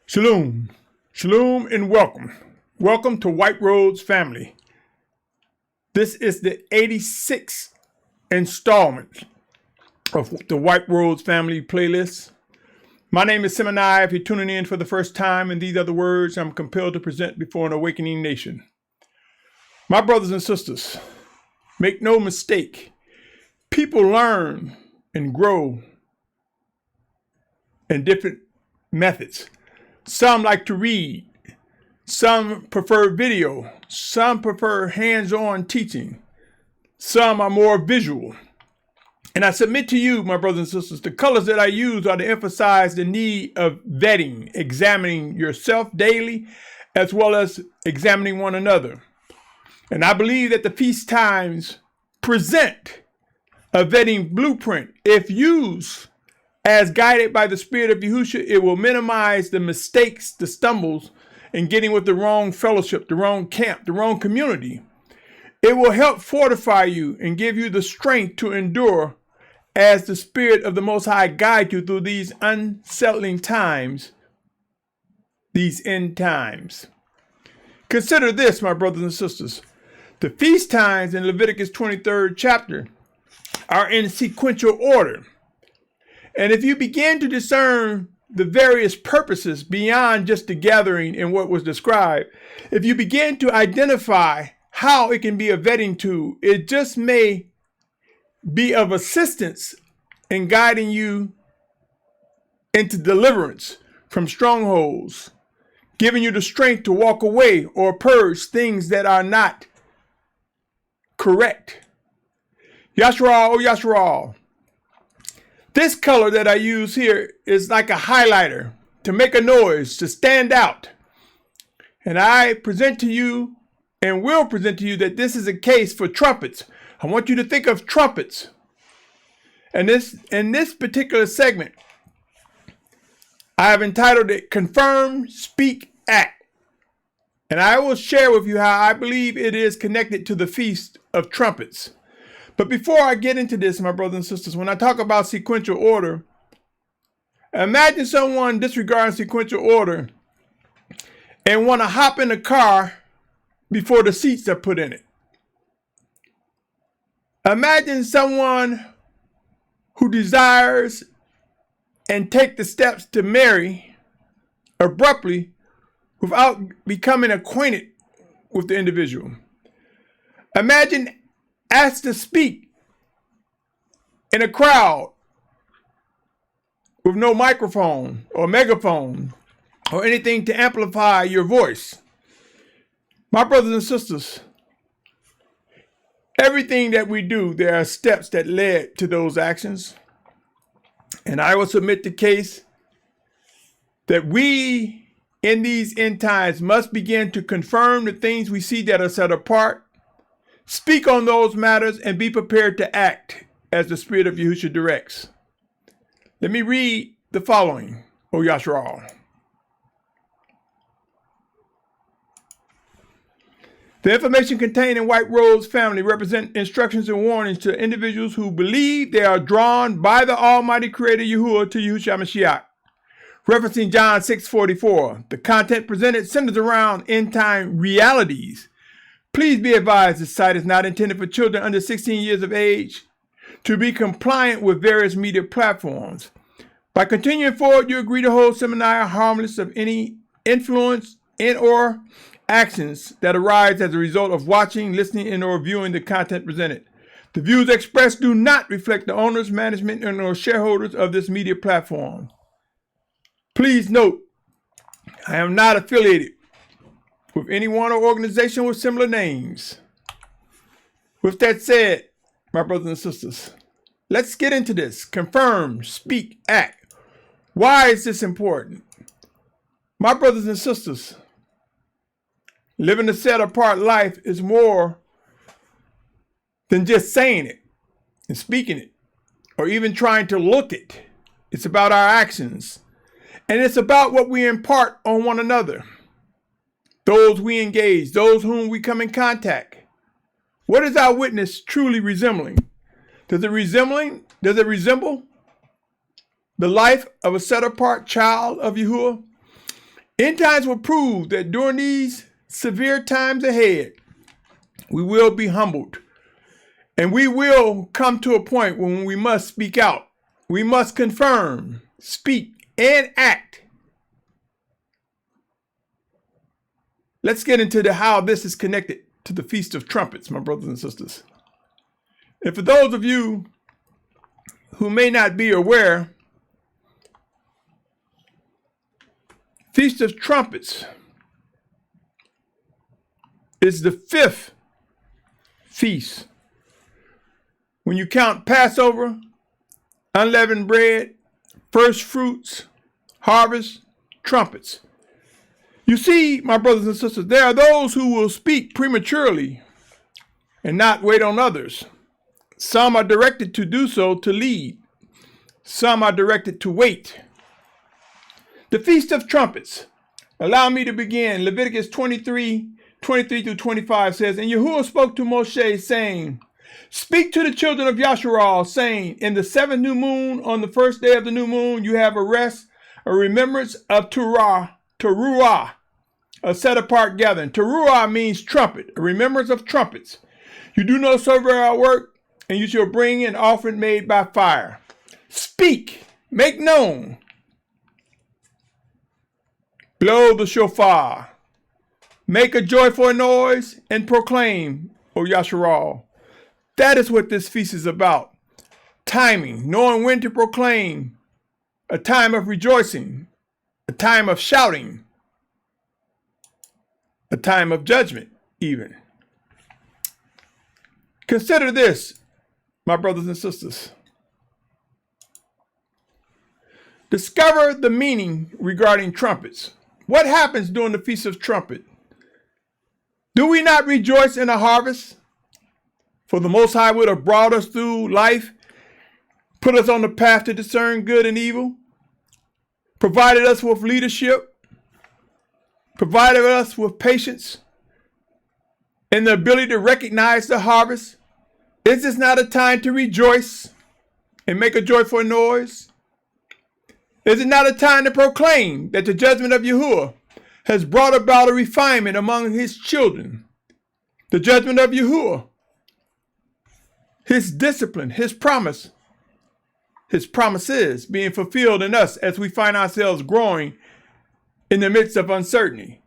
Shalom, shalom, and welcome. Welcome to White Roads family. This is the 86th installment of the White Roads family playlist. My name is Symmanayah. If you're tuning in for the first time, and these are the words I'm compelled to present before an awakening nation. My brothers and sisters, make no mistake, people learn and grow in different methods. Some like to read, some prefer video, some prefer hands-on teaching, some are more visual. And I submit to you, my brothers and sisters, the colors that I use are to emphasize the need of vetting, examining yourself daily, as well as examining one another. And I believe that the feast times present a vetting blueprint. If used as guided by the Spirit of Yahusha, it will minimize the mistakes, the stumbles, in getting with the wrong fellowship, the wrong camp, the wrong community. It will help fortify you and give you the strength to endure as the Spirit of the Most High guides you through these unsettling times, these end times. Consider this, my brothers and sisters. The feast times in Leviticus 23rd chapter are in sequential order. And if you begin to discern the various purposes beyond just the gathering and what was described, if you begin to identify how it can be a vetting tool, it just may be of assistance in guiding you into deliverance from strongholds, giving you the strength to walk away or purge things that are not correct. Yashar'al, oh Yashar'al. This color that I use here is like a highlighter to make a noise, to stand out. And I present to you and will present to you that this is a case for trumpets. I want you to think of trumpets. And in this particular segment, I have entitled it Confirm, Speak, Act. And I will share with you how I believe it is connected to the Feast of Trumpets. But before I get into this, my brothers and sisters, when I talk about sequential order, imagine someone disregarding sequential order and want to hop in a car before the seats are put in it. Imagine someone who desires and take the steps to marry abruptly without becoming acquainted with the individual. Imagine asked to speak in a crowd with no microphone or megaphone or anything to amplify your voice. My brothers and sisters, everything that we do, there are steps that led to those actions. And I will submit the case that we in these end times must begin to confirm the things we see that are set apart, speak on those matters, and be prepared to act as the Spirit of Yahusha directs. Let me read the following, O Yashar'al. The information contained in White Roads family represent instructions and warnings to individuals who believe they are drawn by the Almighty Creator Yahuah to Yahusha Mashyach. Referencing John 6:44, the content presented centers around end-time realities. Please be advised this site is not intended for children under 16 years of age to be compliant with various media platforms. By continuing forward, you agree to hold Symmanayah harmless of any influence in or actions that arise as a result of watching, listening, and or viewing the content presented. The views expressed do not reflect the owners, management, and or shareholders of this media platform. Please note, I am not affiliated with anyone or organization with similar names. With that said, my brothers and sisters, let's get into this. Confirm, speak, act. Why is this important? My brothers and sisters, living a set-apart life is more than just saying it and speaking it, or even trying to look it. It's about our actions, and it's about what we impart on one another. Those we engage, those whom we come in contact. What is our witness truly resembling? Does it resemble the life of a set-apart child of Yahuah? End times will prove that during these severe times ahead, we will be humbled. And we will come to a point when we must speak out. We must confirm, speak, and act. Let's get into how this is connected to the Feast of Trumpets, my brothers and sisters. And for those of you who may not be aware, Feast of Trumpets is the 5th feast. When you count Passover, unleavened bread, first fruits, harvest, trumpets. You see, my brothers and sisters, there are those who will speak prematurely and not wait on others. Some are directed to do so to lead. Some are directed to wait. The Feast of Trumpets. Allow me to begin. Leviticus 23:23-25 says, And Yahuah spoke to Moshe, saying, Speak to the children of Yashar'al, saying, In the 7th new moon, on the 1st day of the new moon, you have a rest, a remembrance of Teruah, a set apart gathering. Teruah means trumpet, a remembrance of trumpets. You do no servile work, and you shall bring an offering made by fire. Speak, make known. Blow the shofar. Make a joyful noise and proclaim, O Yashar'al. That is what this feast is about. Timing, knowing when to proclaim. A time of rejoicing. A time of shouting. A time of judgment, even. Consider this, my brothers and sisters. Discover the meaning regarding trumpets. What happens during the Feast of Trumpet? Do we not rejoice in a harvest? For the Most High would have brought us through life, put us on the path to discern good and evil, provided us with leadership, provided us with patience, and the ability to recognize the harvest. Is this not a time to rejoice and make a joyful noise? Is it not a time to proclaim that the judgment of Yahuah has brought about a refinement among his children? The judgment of Yahuah, his discipline, his promises being fulfilled in us as we find ourselves growing in the midst of uncertainty.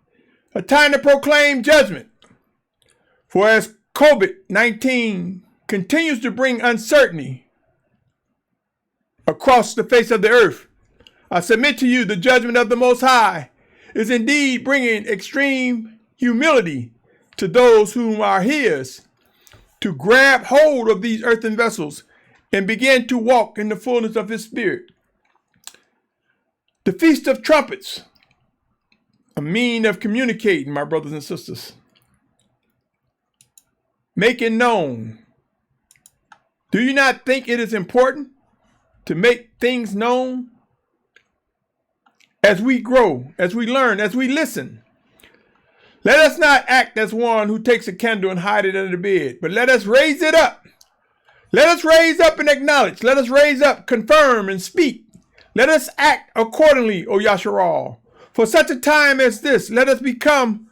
A time to proclaim judgment. For as COVID-19 continues to bring uncertainty across the face of the earth, I submit to you the judgment of the Most High is indeed bringing extreme humility to those whom are his, to grab hold of these earthen vessels and begin to walk in the fullness of his spirit. The Feast of Trumpets, a mean of communicating, my brothers and sisters. Making known. Do you not think it is important to make things known? As we grow, as we learn, as we listen, let us not act as one who takes a candle and hide it under the bed, but let us raise it up. Let us raise up and acknowledge. Let us raise up, confirm, and speak. Let us act accordingly, O Yashar'al. For such a time as this, let us become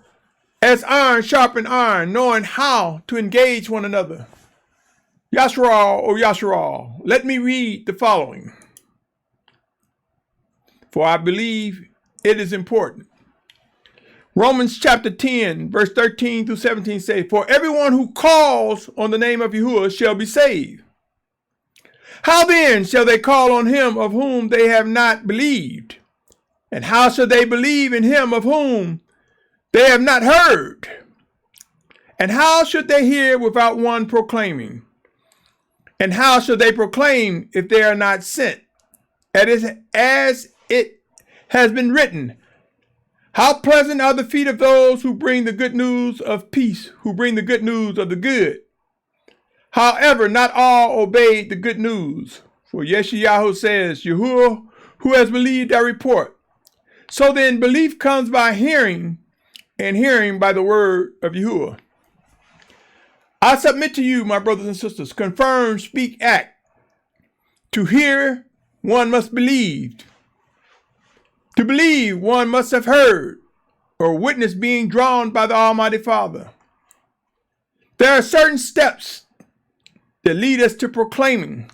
as iron sharpen iron, knowing how to engage one another. Yashar'al, O Yashar'al, let me read the following. For I believe it is important. Romans chapter 10, verse 13-17 say, For everyone who calls on the name of Yahuah shall be saved. How then shall they call on him of whom they have not believed? And how shall they believe in him of whom they have not heard? And how should they hear without one proclaiming? And how shall they proclaim if they are not sent? As it has been written, how pleasant are the feet of those who bring the good news of peace, who bring the good news of the good. However, not all obeyed the good news. For Yahuah says, Yahuah, who has believed our report? So then belief comes by hearing, and hearing by the word of Yahuah. I submit to you, my brothers and sisters, confirm, speak, act. To hear, one must believe. To believe, one must have heard or witnessed being drawn by the Almighty Father. There are certain steps that lead us to proclaiming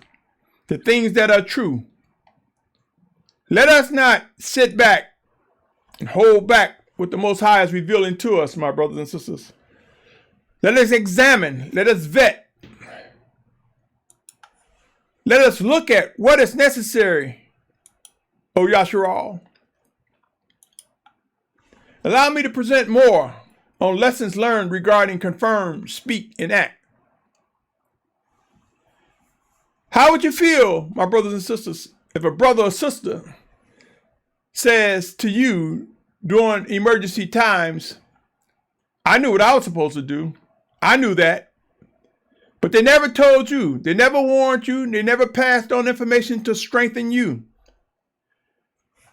the things that are true. Let us not sit back and hold back what the Most High is revealing to us, my brothers and sisters. Let us examine, let us vet. Let us look at what is necessary, O Yashar'al. Allow me to present more on lessons learned regarding confirm, speak, and act. How would you feel, my brothers and sisters, if a brother or sister says to you during emergency times, I knew what I was supposed to do. I knew that. But they never told you. They never warned you. They never passed on information to strengthen you.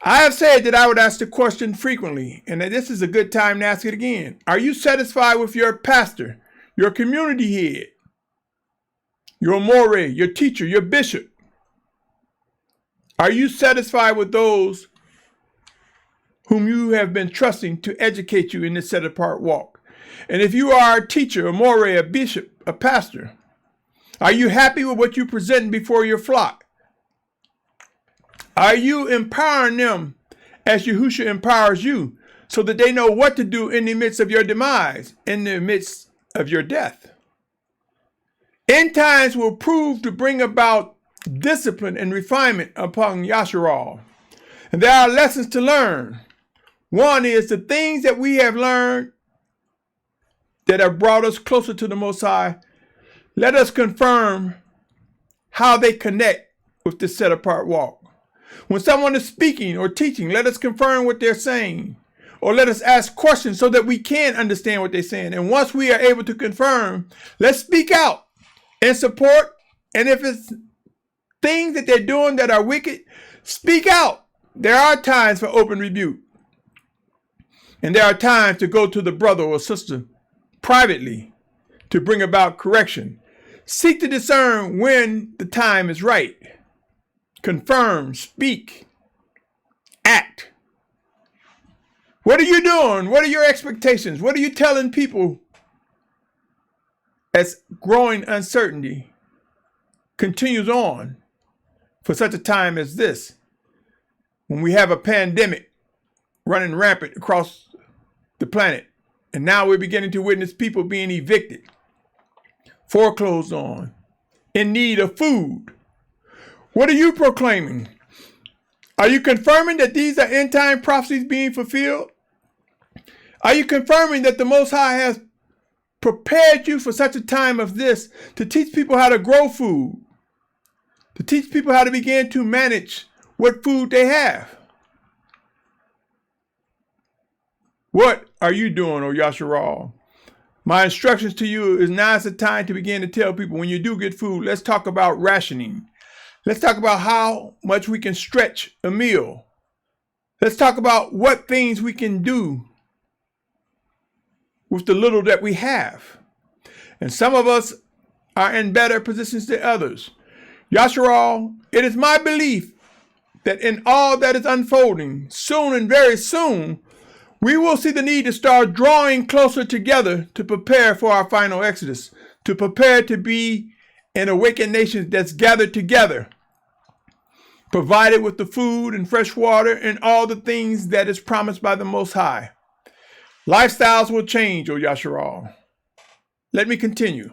I have said that I would ask the question frequently, and that this is a good time to ask it again. Are you satisfied with your pastor, your community head, your more, your teacher, your bishop? Are you satisfied with those whom you have been trusting to educate you in this set-apart walk? And if you are a teacher, a more, a bishop, a pastor, are you happy with what you present before your flock? Are you empowering them as Yahusha empowers you so that they know what to do in the midst of your demise, in the midst of your death? End times will prove to bring about discipline and refinement upon Yashar'al. And there are lessons to learn. One is the things that we have learned that have brought us closer to the Most High. Let us confirm how they connect with this set-apart walk. When someone is speaking or teaching, let us confirm what they're saying, or let us ask questions so that we can understand what they're saying. And once we are able to confirm, let's speak out and support. And if it's things that they're doing that are wicked, speak out. There are times for open rebuke. And there are times to go to the brother or sister privately to bring about correction. Seek to discern when the time is right. Confirm, speak, act. What are you doing? What are your expectations? What are you telling people as growing uncertainty continues on for such a time as this, when we have a pandemic running rampant across the planet, and now we're beginning to witness people being evicted, foreclosed on, in need of food? What are you proclaiming? Are you confirming that these are end-time prophecies being fulfilled? Are you confirming that the Most High has prepared you for such a time as this to teach people how to grow food, to teach people how to begin to manage what food they have? What are you doing, O Yashar'al? My instructions to you is now is the time to begin to tell people, when you do get food, let's talk about rationing. Let's talk about how much we can stretch a meal. Let's talk about what things we can do with the little that we have. And some of us are in better positions than others. Yashar'al, it is my belief that in all that is unfolding, soon and very soon, we will see the need to start drawing closer together to prepare for our final exodus, to prepare to be an awakened nation that's gathered together, provided with the food and fresh water and all the things that is promised by the Most High. Lifestyles will change, O Yashar'al. Let me continue.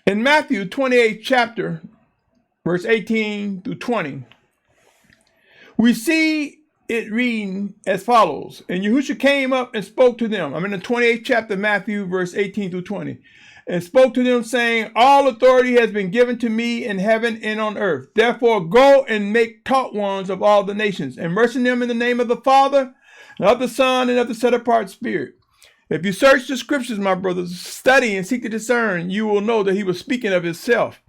In Matthew 28 chapter, verse 18 through 20, we see it reading as follows. And Yahusha came up and spoke to them. I'm in the 28th chapter, Matthew, verse 18 through 20. And spoke to them, saying, all authority has been given to me in heaven and on earth. Therefore go and make taught ones of all the nations, immersing them in the name of the Father, and of the Son, and of the set-apart Spirit. If you search the scriptures, my brothers, study and seek to discern, you will know that he was speaking of himself.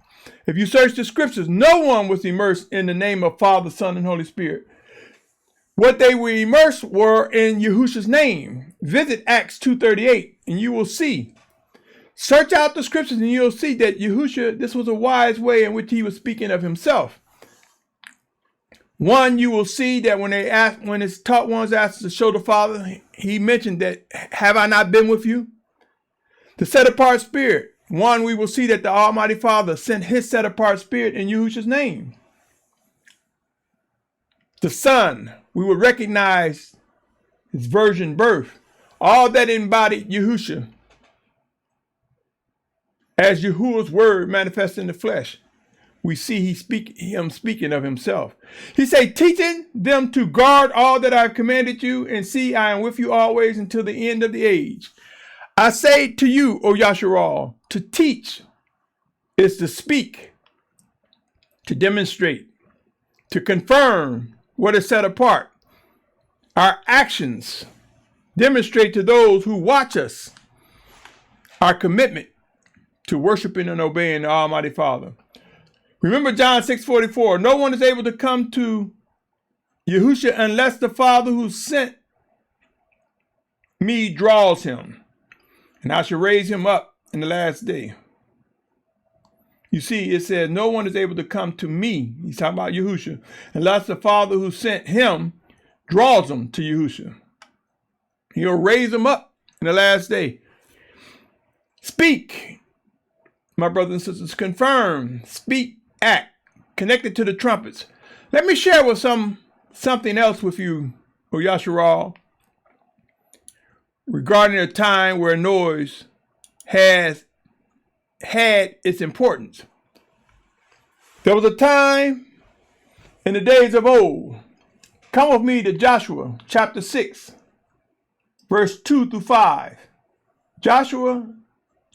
If you search the scriptures, no one was immersed in the name of Father, Son, and Holy Spirit. What they were immersed were in Yahusha's name. Visit Acts 2:38 and you will see. Search out the scriptures and you'll see that Yahusha, this was a wise way in which he was speaking of himself. One, you will see that when his taught ones asked to show the Father, he mentioned that, have I not been with you? The set apart spirit. One, we will see that the Almighty Father sent his set apart spirit in Yahusha's name. The Son, we will recognize his virgin birth. All that embodied Yahusha as Yahuwah's word manifested in the flesh. We see him speaking of himself. He said, teaching them to guard all that I have commanded you, and see, I am with you always until the end of the age. I say to you, O Yashar'al, to teach is to speak, to demonstrate, to confirm what is set apart. Our actions demonstrate to those who watch us our commitment to worshiping and obeying the Almighty Father. Remember John 6:44, no one is able to come to Yahusha unless the Father who sent me draws him, and I shall raise him up in the last day. You see, it says no one is able to come to me, he's talking about Yahusha, unless the Father who sent him draws them to Yahusha. He'll raise them up in the last day. Speak, my brothers and sisters, confirm, speak, act, connected to the trumpets. Let me share with something else with you, O Yashar'al, regarding a time where noise has had its importance. There was a time in the days of old. Come with me to Joshua chapter 6, verse 2 through 5. Joshua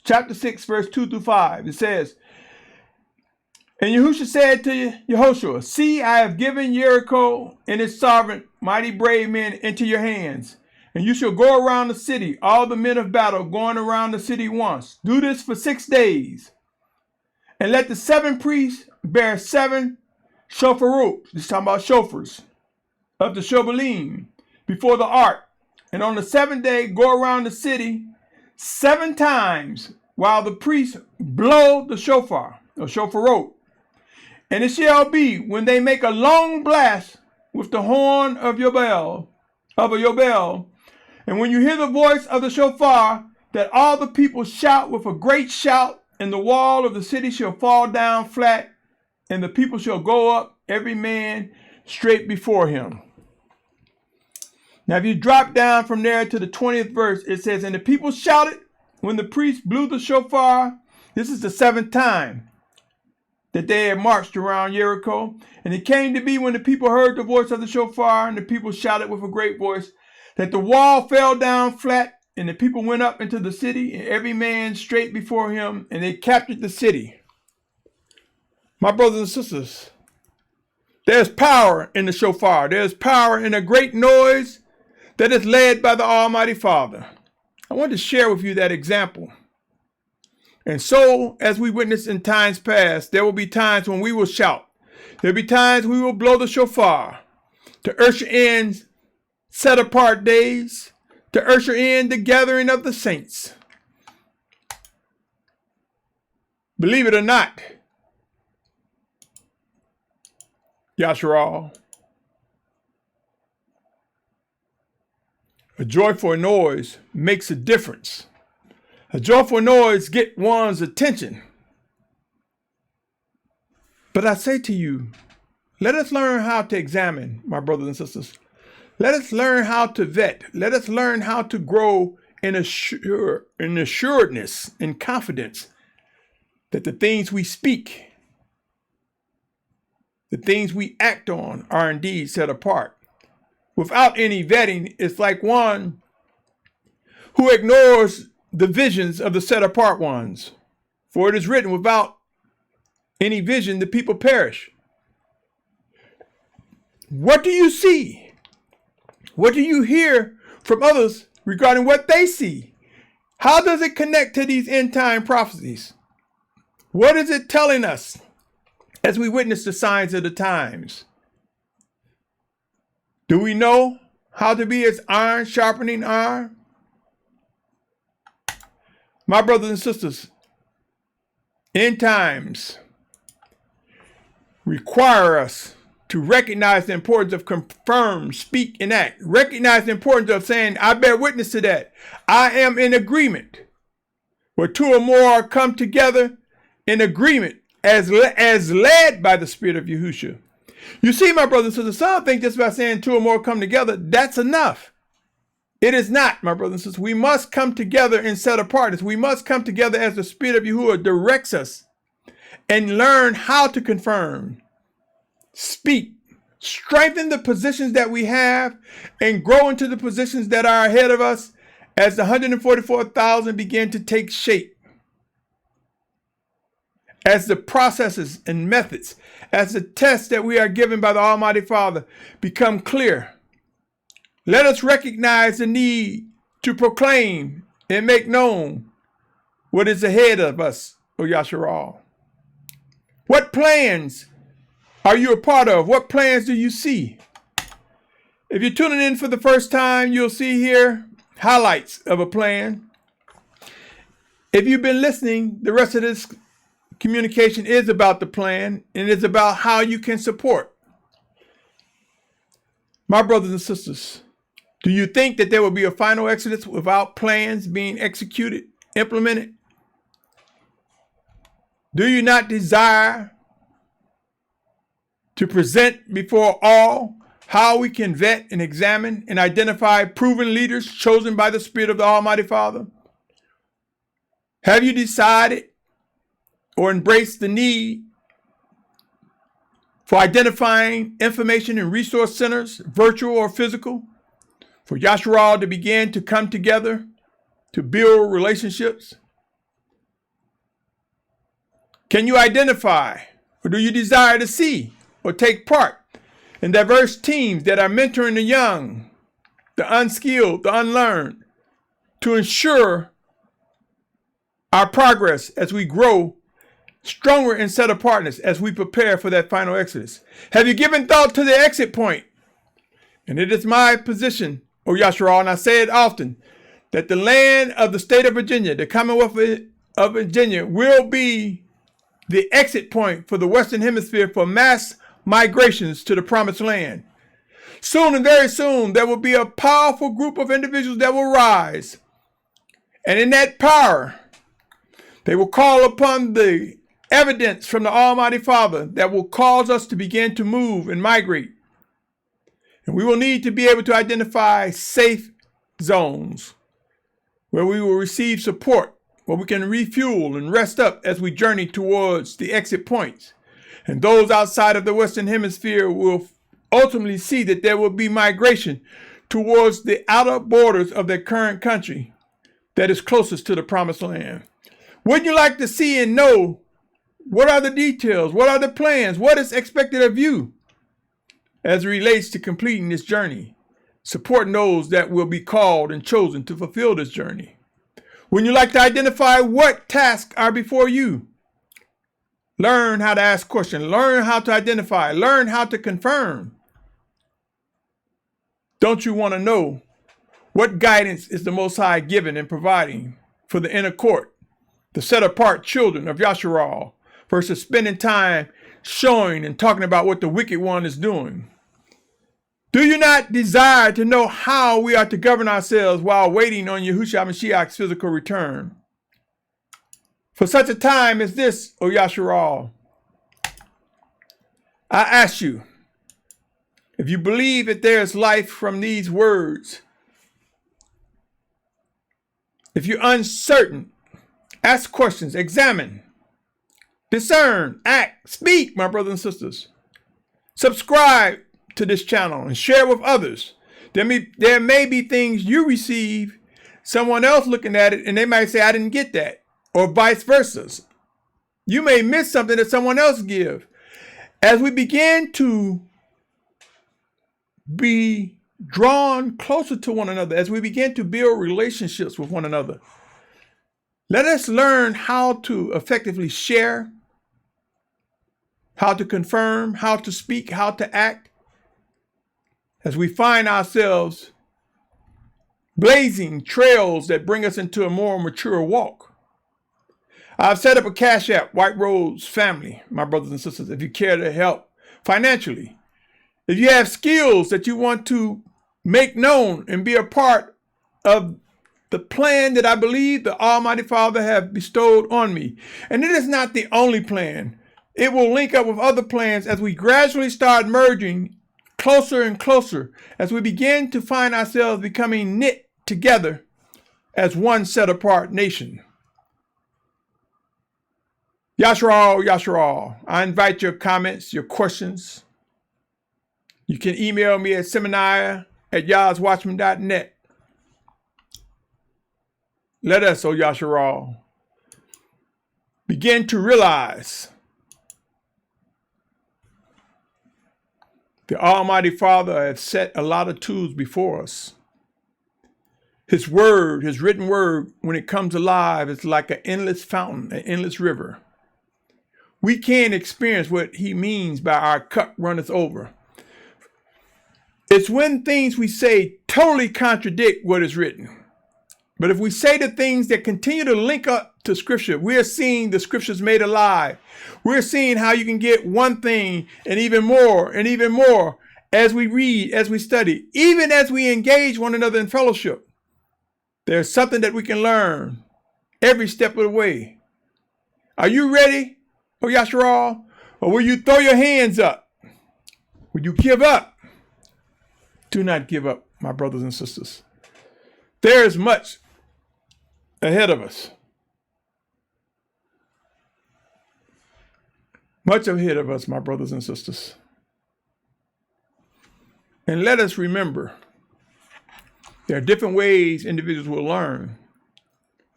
chapter 6, verse 2 through 5. It says, and Yahusha said to Yahusha, see, I have given Jericho and its sovereign, mighty brave men into your hands, and you shall go around the city, all the men of battle going around the city once. Do this for 6 days. And let the 7 priests bear 7 shofarot, this is talking about shofars, of the shobalim, before the ark. And on the 7th day, go around the city 7 times while the priests blow the shofar, or shofarot. And it shall be when they make a long blast with the horn of Yobel, and when you hear the voice of the shofar, that all the people shout with a great shout, and the wall of the city shall fall down flat, and the people shall go up, every man straight before him. Now, if you drop down from there to the 20th verse, it says, and the people shouted when the priest blew the shofar. This is the 7th time that they had marched around Jericho. And it came to be when the people heard the voice of the shofar, and the people shouted with a great voice, that the wall fell down flat, and the people went up into the city, and every man straight before him, and they captured the city. My brothers and sisters, there's power in the shofar. There's power in a great noise that is led by the Almighty Father. I want to share with you that example. And so, as we witnessed in times past, there will be times when we will shout. There will be times we will blow the shofar to usher in set apart days, to usher in the gathering of the saints. Believe it or not, Yashar'al, a joyful noise makes a difference. A joyful noise gets one's attention. But I say to you, let us learn how to examine, my brothers and sisters. Let us learn how to vet. Let us learn how to grow in assuredness and confidence that the things we speak, the things we act on are indeed set apart. Without any vetting, it's like one who ignores the visions of the set apart ones. For it is written, without any vision, the people perish. What do you see? What do you hear from others regarding what they see? How does it connect to these end time prophecies? What is it telling us as we witness the signs of the times? Do we know how to be as iron sharpening iron? My brothers and sisters, end times require us to recognize the importance of confirm, speak, and act. Recognize the importance of saying, I bear witness to that. I am in agreement. Where two or more come together in agreement as led by the Spirit of Yahusha. You see, my brothers and sisters, some think just by saying two or more come together, that's enough. It is not, my brothers and sisters. We must come together and set apartness. We must come together as the Spirit of Yahuah directs us and learn how to confirm, speak, strengthen the positions that we have, and grow into the positions that are ahead of us as the 144,000 begin to take shape. As the processes and methods, as the tests that we are given by the Almighty Father become clear, let us recognize the need to proclaim and make known what is ahead of us, O Yashar'al. What plans are you a part of? What plans do you see? If you're tuning in for the first time, you'll see here highlights of a plan. If you've been listening, the rest of this communication is about the plan and it's about how you can support. My brothers and sisters, do you think that there will be a final exodus without plans being executed, implemented? Do you not desire to present before all how we can vet and examine and identify proven leaders chosen by the Spirit of the Almighty Father? Have you decided or embraced the need for identifying information and resource centers, virtual or physical, for Yashar'al to begin to come together to build relationships? Can you identify, or do you desire to see or take part in diverse teams that are mentoring the young, the unskilled, the unlearned, to ensure our progress as we grow stronger and set apartness as we prepare for that final exodus? Have you given thought to the exit point? And it is my position, O Yashar'al, and I say it often, that the land of the state of Virginia, the Commonwealth of Virginia, will be the exit point for the Western Hemisphere for mass migrations to the Promised Land. Soon and very soon, there will be a powerful group of individuals that will rise. And in that power, they will call upon the evidence from the Almighty Father that will cause us to begin to move and migrate. And we will need to be able to identify safe zones where we will receive support, where we can refuel and rest up as we journey towards the exit points. And those outside of the Western Hemisphere will ultimately see that there will be migration towards the outer borders of their current country that is closest to the Promised Land. Wouldn't you like to see and know what are the details, what are the plans, what is expected of you as it relates to completing this journey, supporting those that will be called and chosen to fulfill this journey? Wouldn't you like to identify what tasks are before you? Learn how to ask questions, learn how to identify, learn how to confirm. Don't you want to know what guidance is the Most High giving and providing for the inner court, the set apart children of Yashar'al, versus spending time showing and talking about what the wicked one is doing? Do you not desire to know how we are to govern ourselves while waiting on Yahusha Mashyach's physical return? For such a time as this, O Yashar'al, I ask you, if you believe that there is life from these words, if you're uncertain, ask questions, examine, discern, act, speak, my brothers and sisters. Subscribe to this channel and share with others. There may be things you receive, someone else looking at it, and they might say, I didn't get that. Or vice versa. You may miss something that someone else give. As we begin to be drawn closer to one another, as we begin to build relationships with one another, let us learn how to effectively share, how to confirm, how to speak, how to act, as we find ourselves blazing trails that bring us into a more mature walk. I've set up a Cash App, White Rose Family, my brothers and sisters, if you care to help financially. If you have skills that you want to make known and be a part of the plan that I believe the Almighty Father has bestowed on me. And it is not the only plan. It will link up with other plans as we gradually start merging closer and closer, as we begin to find ourselves becoming knit together as one set apart nation. Yashar'al, Yashar'al. I invite your comments, your questions. You can email me at Symmanayah@YahsWatchman.net. Let us, O Yashar'al, begin to realize the Almighty Father has set a lot of tools before us. His word, his written word, when it comes alive, is like an endless fountain, an endless river. We can't experience what he means by our cup runneth over. It's when things we say totally contradict what is written. But if we say the things that continue to link up to Scripture, we're seeing the Scriptures made alive. We're seeing how you can get one thing and even more as we read, as we study, even as we engage one another in fellowship. There's something that we can learn every step of the way. Are you ready, O Yashar'al? Or will you throw your hands up? Will you give up? Do not give up, my brothers and sisters. There is much ahead of us. Much ahead of us, my brothers and sisters. And let us remember, there are different ways individuals will learn,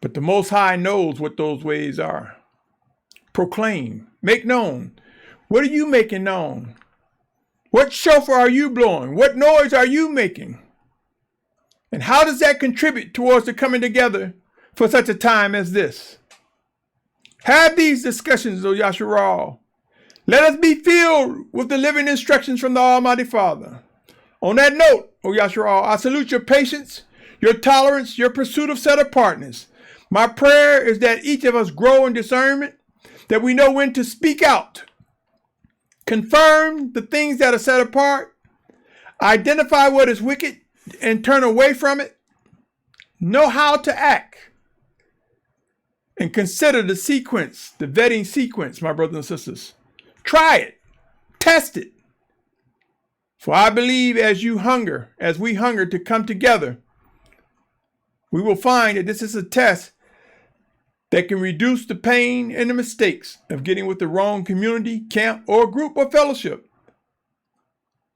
but the Most High knows what those ways are. Proclaim, make known. What are you making known? What shofar are you blowing? What noise are you making? And how does that contribute towards the coming together for such a time as this? Have these discussions, O Yashar'al. Let us be filled with the living instructions from the Almighty Father. On that note, O Yashar'al, I salute your patience, your tolerance, your pursuit of set apartness. My prayer is that each of us grow in discernment, that we know when to speak out, confirm the things that are set apart, identify what is wicked, and turn away from it, know how to act, and consider the sequence, the vetting sequence, my brothers and sisters. Try it, test it. For I believe as we hunger to come together, we will find that this is a test that can reduce the pain and the mistakes of getting with the wrong community, camp, or group or fellowship.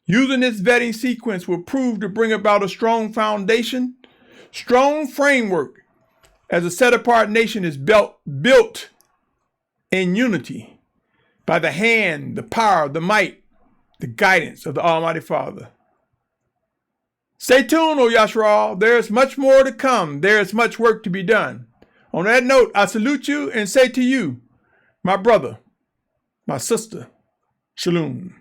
Using this vetting sequence will prove to bring about a strong foundation, strong framework, as a set-apart nation is built in unity by the hand, the power, the might, the guidance of the Almighty Father. Stay tuned, O Yashar'al. There is much more to come. There is much work to be done. On that note, I salute you and say to you, my brother, my sister, Shalum.